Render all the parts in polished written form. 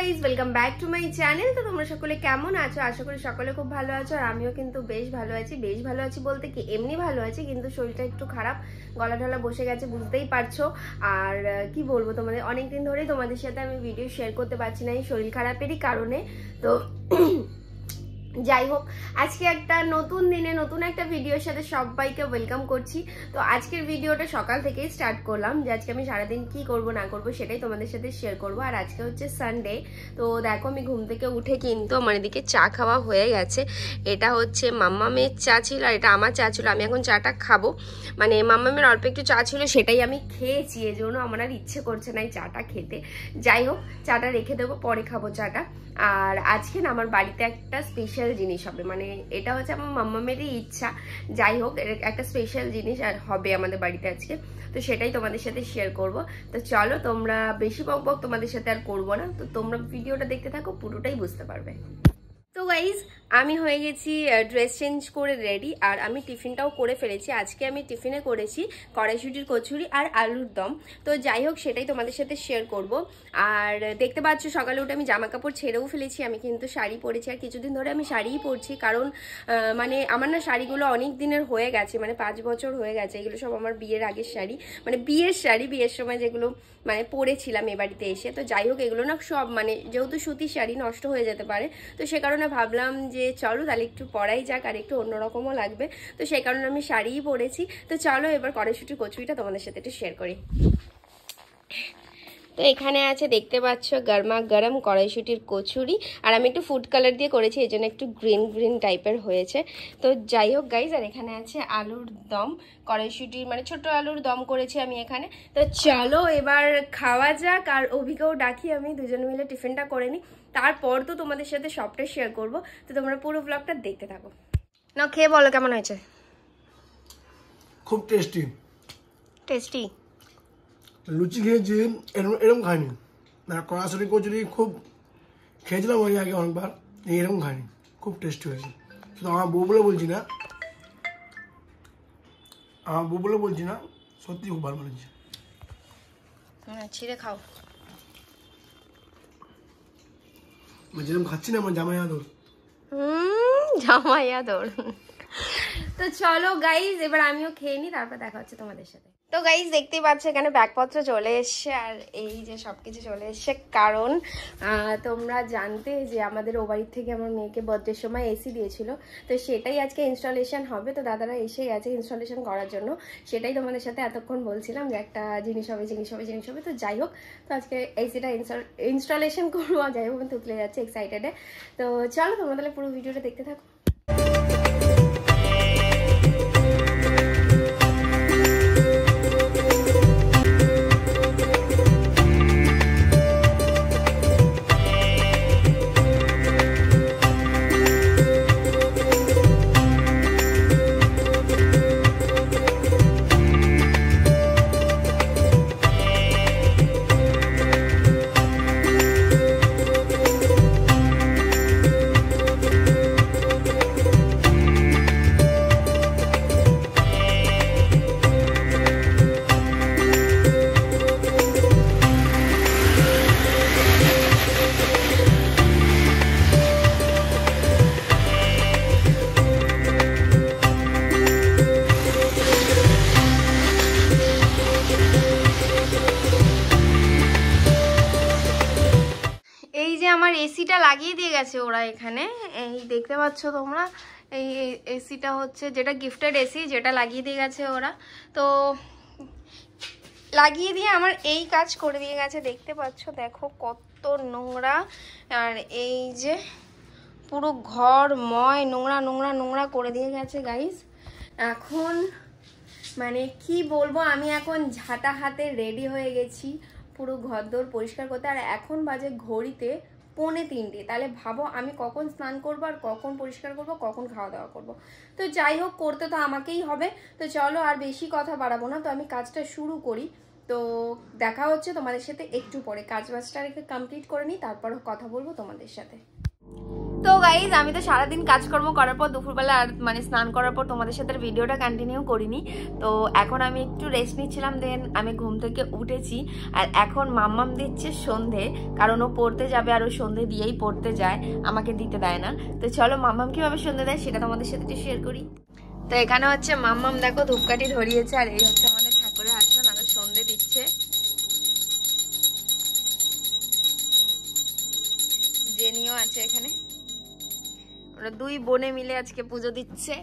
Guys welcome back to my channel. তো তোমরা সকলে কেমন আছো? আশা করি সকলে খুব ভালো আছো, আর আমিও কিন্তু বেশ ভালো আছি বলতে কি এমনি ভালো আছি, কিন্তু শরীরটা একটু খারাপ, গলা ঢলা বসে গেছে বুঝতেই পারছো। আর কি বলবো, তোমাদের অনেকদিন ধরেই তোমাদের সাথে আমি ভিডিও শেয়ার করতে পারছি না এই শরীর খারাপেরই কারণে। তো যাই হোক, আজকে একটা নতুন দিনে নতুন একটা ভিডিওর সাথে সবাইকে ওয়েলকাম করছি। তো আজকের ভিডিওটা সকাল থেকেই স্টার্ট করলাম যে আজকে আমি সারাদিন কি করব না করব সেটাই তোমাদের সাথে শেয়ার করব। আর আজকে হচ্ছে সানডে। তো দেখো আমি ঘুম থেকে উঠে কিন্তু আমার এদিকে চা খাওয়া হয়ে গেছে। এটা হচ্ছে মাম্মামের চা ছিল আর এটা আমার চা ছিল। আমি এখন চাটা খাবো, মানে মাম্মামের অল্প একটু চা ছিল সেটাই আমি খেয়েছি, এজন্য আমার আর ইচ্ছে করছে না এই চাটা খেতে। যাই হোক, চাটা রেখে দেবো, পরে খাবো চাটা। আর আজকে না আমার বাড়িতে একটা স্পেশাল জিনিস হবে, মানে এটা হচ্ছে আমার মাম্মামেরই ইচ্ছা। যাই হোক, একটা স্পেশাল জিনিস আর হবে আমাদের বাড়িতে আজকে, তো সেটাই তোমাদের সাথে শেয়ার করব। তো চলো, তোমরা বেশি বকবক তোমাদের সাথে আর করবো না, তো তোমরা ভিডিওটা দেখতে থাকো, পুরোটাই বুঝতে পারবে। তো গাইজ আমি হয়ে গেছি ড্রেস চেঞ্জ করে রেডি, আর আমি টিফিনটাও করে ফেলেছি। আজকে আমি টিফিনে করেছি কড়াইশুঁটির কচুরি আর আলুর দম। তো যাই হোক, সেটাই তোমাদের সাথে শেয়ার করব। আর দেখতে পাচ্ছ সকালে উঠে আমি জামা কাপড় ছেড়েও ফেলেছি, আমি কিন্তু শাড়ি পরেছি। আর কিছুদিন ধরে আমি শাড়িই পরছি, কারণ মানে আমার না শাড়িগুলো অনেক দিনের হয়ে গেছে, মানে 5 বছর হয়ে গেছে। এগুলো সব আমার বিয়ের আগের শাড়ি, মানে বিয়ের শাড়ি, বিয়ের সময় যেগুলো মানে পরেছিলাম এ বাড়িতে এসে। তো যাই হোক, এগুলো না সব মানে যেহেতু সুতির শাড়ি নষ্ট হয়ে যেতে পারে, তো সে কারণে ভাবলাম যে চলো তাহলে একটু পরাই যাক, আর একটু অন্যরকমও লাগবে। তো সেই কারণে আমি শাড়িই পরেছি। তো চলো এবার কড়াইশুঁটির কচুরিটা তোমাদের সাথে একটু শেয়ার করি। তো এখানে আছে দেখতে পাচ্ছ গরমা গরম কড়াইশুঁটির কচুরি, আর আমি একটু ফুড কালার দিয়ে করেছি, এই জন্য একটু গ্রিন গ্রিন টাইপের হয়েছে। তো যাই হোক গাইজ, আর এখানে আছে আলুর দম, কড়াইশুঁটির মানে ছোট আলুর দম করেছি আমি এখানে। তো চলো এবার খাওয়া যাক, আর অভিকেও ডাকি, আমি দুজনে মিলে টিফিনটা করে নিই, তারপর তো তোমাদের সাথে সবটাই শেয়ার করব। তো তোমরা পুরো ব্লগটা দেখতে থাকো। না খেয়ে বলো কেমন হয়েছে। খুব টেস্টি টেস্টি। লুচি খেয়েছি, এরকম খাইনি। না, কড়াইশুঁটি কচুরি খুব খেয়েছিলাম ওই আগে অনেকবার, এরকম খাইনি, খুব টেস্টি হয়েছে। শুধু আমার বউ বলে বলছি না, সত্যি খুব ভালো বলেছে। ছিঁড়ে খাও। যেরকম খাচ্ছি না আমার জামাই আদর। জামাই আদর। তো চলো গাইজ এবার আমিও খেয়ে নিই, তারপর দেখা হচ্ছে তোমাদের সাথে। তো গাইজ দেখতেই পাচ্ছ এখানে ব্যাগপত্র চলে এসছে, আর এই যে সবকিছু চলে এসছে, কারণ তোমরা জানতে যে আমাদের ও বাড়ির থেকে আমার মেয়েকে বার্থডের সময় এসি দিয়েছিল, তো সেটাই আজকে ইনস্টলেশন হবে। তো দাদারা এসে গেছে ইনস্টলেশন করার জন্য, সেটাই তোমাদের সাথে এতক্ষণ বলছিলাম যে একটা জিনিস হবে। তো যাই হোক, তো আজকে এসিটা ইনস্টলেশন করবো। যাই হোক, আমি তুলে যাচ্ছে এক্সাইটেডে। তো চলো তোমরা তাহলে পুরো ভিডিওটা দেখতে থাকো। আমার এসিটা লাগিয়ে দিয়ে গেছে ওরা এখানে, এই দেখতে পাচ্ছ তোমরা, এই এসিটা হচ্ছে যেটা গিফটেড এসি, যেটা লাগিয়ে দিয়ে গেছে ওরা। তো লাগিয়ে দিয়ে আমার এই কাজ করে দিয়ে গেছে, দেখতে পাচ্ছ, দেখো কত নোংরা। আর এই যে পুরো ঘর ময় নোংরা করে দিয়ে গেছে গাইস। এখন মানে কি বলবো, আমি এখন ঝাঁটা হাতে রেডি হয়ে গেছি পুরো ঘরদোর পরিষ্কার করতে। আর এখন বাজে ঘড়িতে 2:45, তাহলে ভাবো আমি কখন স্নান করবো, আর কখন পরিষ্কার করবো, কখন খাওয়া দাওয়া করবো। তো যাই হোক, করতে তো আমাকেই হবে। তো চলো আর বেশি কথা বাড়াবো না, তো আমি কাজটা শুরু করি। তো দেখা হচ্ছে তোমাদের সাথে একটু পরে, কাজ বাজটা রেখে কমপ্লিট করে নিই, তারপর কথা বলবো তোমাদের সাথে। তো গাইজ আমি তো সারাদিন কাজকর্ম করার পর দুপুরবেলা আর মানে স্নান করার পর তোমাদের সাথে ভিডিওটা কন্টিনিউ করিনি। তো এখন আমি একটু রেস্ট নিচ্ছিলাম, দেন আমি ঘুম থেকে উঠেছি। আর এখন মাম্মাম দিচ্ছে সন্ধে, কারণ ও পড়তে যাবে আর ও সন্ধে দিয়েই পড়তে যায়, আমাকে দিতে দেয় না। তো চলো মাম্মাম কিভাবে সন্ধে দেয় সেটা তোমাদের সাথে একটু শেয়ার করি। তো এখানে হচ্ছে মাম্মাম দেখো ধূপকাঠি ধরিয়েছে, আর এই হচ্ছে আমাদের ঠাকুরের আসন, আর সন্ধে দিচ্ছে। জেনিও আছে এখানে, ওরা দুই বোনে মিলে আজকে পুজো দিচ্ছে।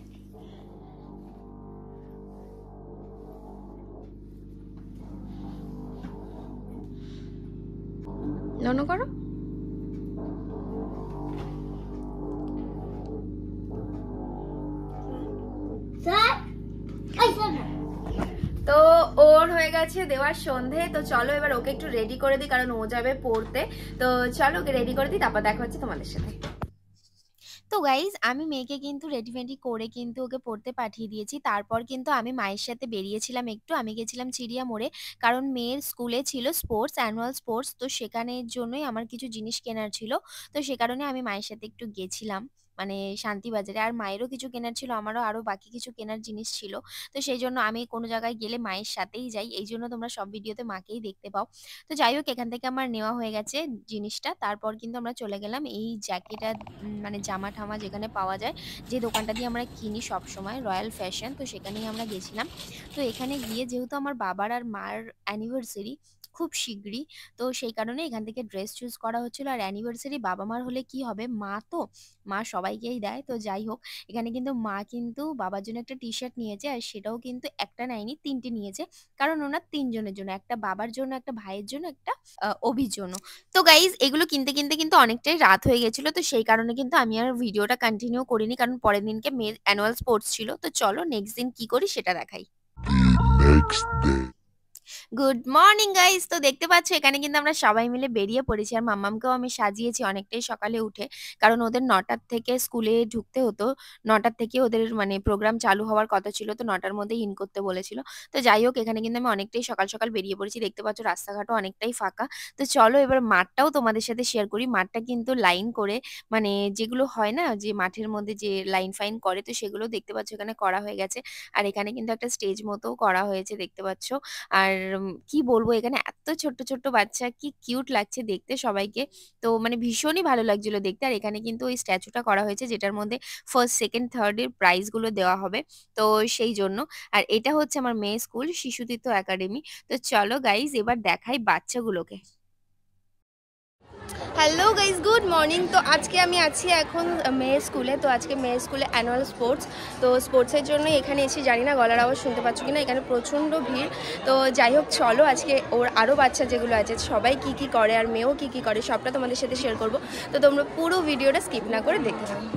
ননো করো। তো ওর হয়ে গেছে দেওয়ার সন্ধে। তো চলো এবার ওকে একটু রেডি করে দিই, কারণ ও যাবে পড়তে। তো চলো ওকে রেডি করে দিই, তারপর দেখা হচ্ছে তোমাদের সাথে। তো গাইজ আমি মেয়েকে কিন্তু রেডি করে কিন্তু ওকে পড়তে পাঠিয়ে দিয়েছি। তারপর কিন্তু আমি মায়ের সাথে বেরিয়েছিলাম একটু, আমি গেছিলাম চিড়িয়া মোড়ে, কারণ মেয়ের স্কুলে ছিল স্পোর্টস, অ্যানুয়াল স্পোর্টস। তো সেখানের জন্যই আমার কিছু জিনিস কেনার ছিল। তো সে কারণে আমি মায়ের সাথে একটু গেছিলাম মানে শান্তিবাজারে। আর মায়েরও কিছু কেনার ছিল, আমারও আরও বাকি কিছু কেনার জিনিস ছিল। তো সেই জন্য আমি কোনো জায়গায় গেলে মায়ের সাথেই যাই, এই জন্য তোমরা সব ভিডিওতে মাকেই দেখতে পাও। তো যাই হোক, এখান থেকে আমার নেওয়া হয়ে গেছে জিনিসটা। তারপর কিন্তু আমরা চলে গেলাম এই জ্যাকেট আর মানে জামা ঠামা যেখানে পাওয়া যায়, যে দোকানটা দিয়ে আমরা কিনি সব সময়, রয়্যাল ফ্যাশন। তো সেখানেই আমরা গেছিলাম। তো এখানে গিয়ে যেহেতু আমার বাবার আর মার অ্যানিভার্সারি খুব শিগগিরই, তো সেই কারণে এখান থেকে ড্রেস চুজ করা হচ্ছিল। আর অ্যানিভার্সারি বাবা মার হলে কি হবে, মা তো মা সবাইকেই দেয়। তো যাই হোক, এখানে কিন্তু মা কিন্তু বাবার জন্য একটা টি শার্ট নিয়েছে, আর সেটাও কিন্তু একটা নেয়নি, তিনটে নিয়েছে। কারণ ওনার তিনজনের জন্য, একটা বাবার জন্য, একটা ভাইয়ের জন্য, একটা অভির জন্য। তো গাইজ এগুলো কিনতে কিনতে কিন্তু অনেকটাই রাত হয়ে গেছিল। তো সেই কারণে কিন্তু আমি আর ভিডিওটা কন্টিনিউ করিনি, কারণ পরের দিনকে মেয়ের অ্যানুয়াল স্পোর্টস ছিল। তো চলো নেক্সট দিন কি করি সেটা দেখাই। Good morning guys. তো দেখতে পাচ্ছ এখানে কিন্তু আমরা সবাই মিলে বেরিয়ে পড়েছি, আর মাম্মামকেও আমি সাজিয়েছি অনেকটাই সকালে উঠে, কারণ ওদের 9টার থেকে স্কুলে ঢুকতে হতো। 9টার থেকে ওদের মানে প্রোগ্রাম চালু হওয়ার কথা ছিল, তো 9টার মধ্যে ইন করতে বলেছিল। তো যাই হোক, এখানে কিন্তু আমি অনেকটাই সকাল সকাল বেরিয়ে পড়েছি। দেখতে পাচ্ছ রাস্তাঘাটও অনেকটাই ফাঁকা। তো চলো এবার মাঠটাও তোমাদের সাথে শেয়ার করি। মাঠটা কিন্তু লাইন করে, মানে যেগুলো হয় না যে মাঠের মধ্যে যে লাইন ফাইন করে, তো সেগুলো দেখতে পাচ্ছ এখানে করা হয়ে গেছে। আর এখানে কিন্তু একটা স্টেজ মতোও করা হয়েছে দেখতে পাচ্ছ। আর কি বলবো, এখানে এত ছোট্ট ছোট্ট বাচ্চা, কি কিউট লাগছে দেখতে সবাইকে। তো মানে ভীষণই ভালো লাগছিল দেখতে। আর এখানে কিন্তু ওই স্ট্যাচুটা করা হয়েছে, যেটার মধ্যে ফার্স্ট সেকেন্ড থার্ড এর প্রাইজ গুলো দেওয়া হবে, তো সেই জন্য। আর এটা হচ্ছে আমার মেয়ে স্কুল, শিশুতীর্থ একাডেমি। তো চলো গাইজ এবার দেখাই বাচ্চাগুলোকে। Hello guys, good morning. তো আজকে আমি আছি এখন মেয়ের স্কুলে। তো আজকে মেয়ের স্কুলে অ্যানুয়াল স্পোর্টস, তো স্পোর্টসের জন্য এখানে এসে, জানি না গলার আওয়াজ শুনতে পাচ্ছ কিনা, এখানে প্রচণ্ড ভিড়। তো যাই হোক চলো, আজকে ওর আরও বাচ্চা যেগুলো আছে সবাই কি কি করে আর মেয়েও কি কি করে সবটা তোমাদের সাথে শেয়ার করবো। তো তোমরা পুরো ভিডিওটা স্কিপ না করে দেখতে থাকো।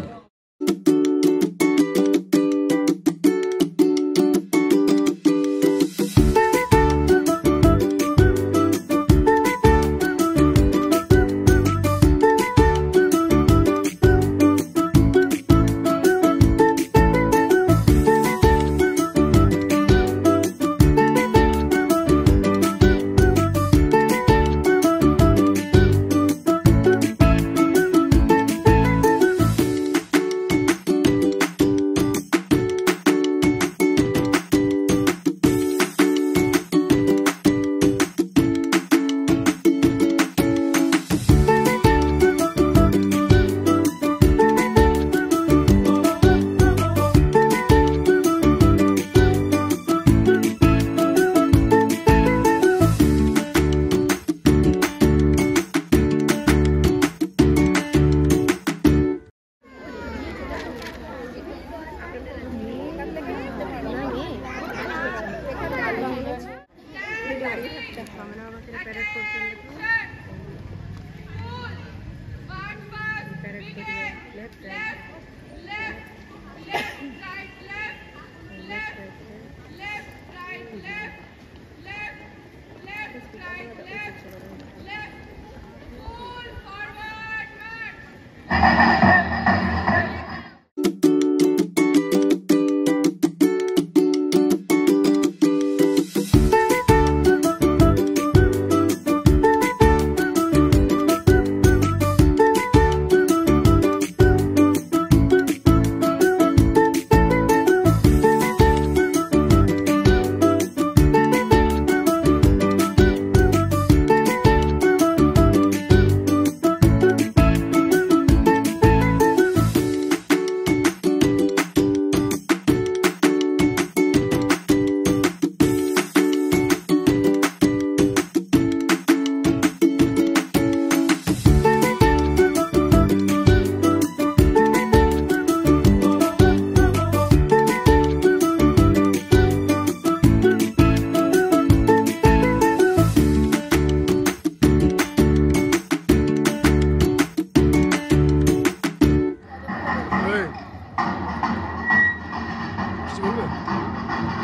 বলবে?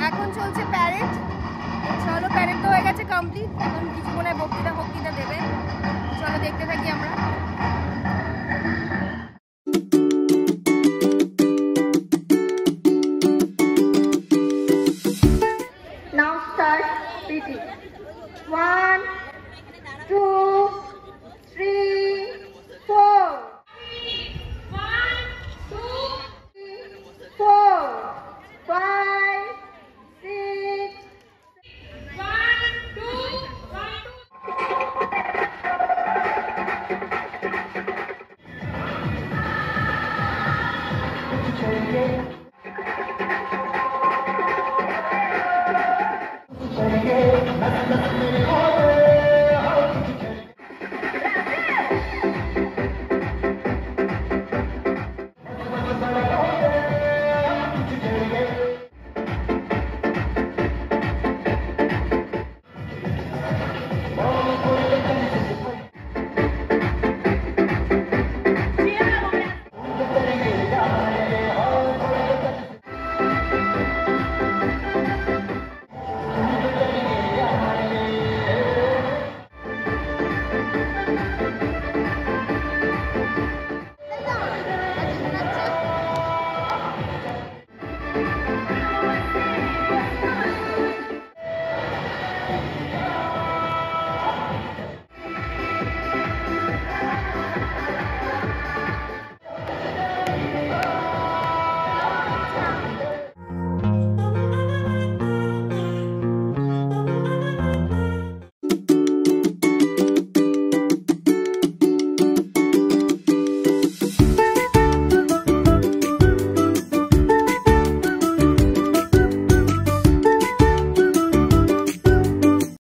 এখন চলছে প্যারেড। চলো, প্যারেড তো হয়ে গেছে কমপ্লিট, এখন কিছু মনে হয় বক্তৃতা দেবে। চলো দেখতে থাকি আমরা। Now start reading. 1